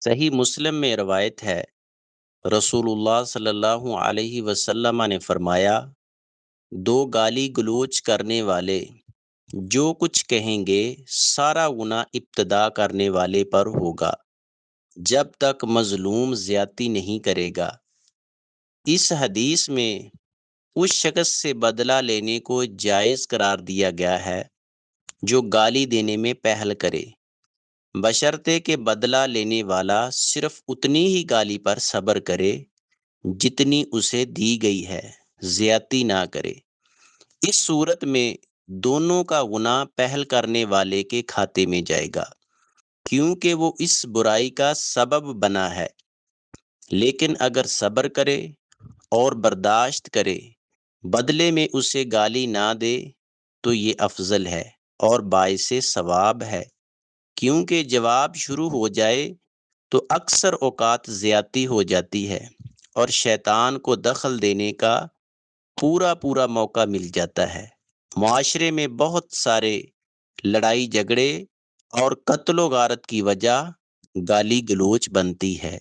صحیح مسلم میں روایت ہے، رسول اللہ صلی اللہ علیہ وسلم نے فرمایا، دو گالی گلوچ کرنے والے جو کچھ کہیں گے سارا گناہ ابتدا کرنے والے پر ہوگا جب تک مظلوم زیادتی نہیں کرے گا۔ اس حدیث میں اس شخص سے بدلہ لینے کو جائز قرار دیا گیا ہے جو گالی دینے میں پہل کرے، بشرطے کہ بدلہ لینے والا صرف اتنی ہی گالی پر صبر کرے جتنی اسے دی گئی ہے، زیادتی نہ کرے۔ اس صورت میں دونوں کا گناہ پہل کرنے والے کے کھاتے میں جائے گا، کیونکہ وہ اس برائی کا سبب بنا ہے۔ لیکن اگر صبر کرے اور برداشت کرے، بدلے میں اسے گالی نہ دے، تو یہ افضل ہے اور باعث ثواب ہے، کیونکہ جواب شروع ہو جائے تو اکثر اوقات زیادتی ہو جاتی ہے اور شیطان کو دخل دینے کا پورا موقع مل جاتا ہے۔ معاشرے میں بہت سارے لڑائی جھگڑے اور قتل و غارت کی وجہ گالی گلوچ بنتی ہے۔